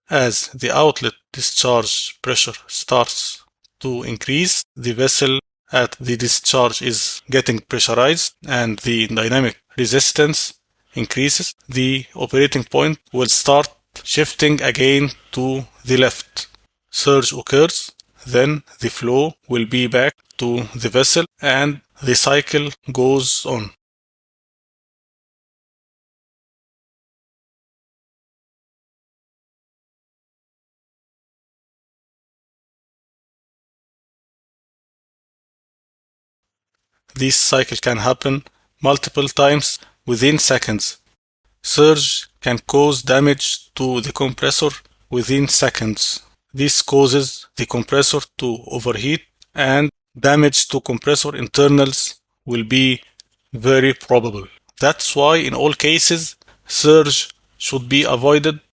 As the outlet discharge pressure starts to increase, the vessel at the discharge is getting pressurized and the dynamic resistance increases. The operating point will start shifting again to the left. Surge occurs, then the flow will be back to the vessel and the cycle goes on. This cycle can happen multiple times within seconds. Surge can cause damage to the compressor within seconds. This causes the compressor to overheat and damage to compressor internals will be very probable. That's why in all cases, surge should be avoided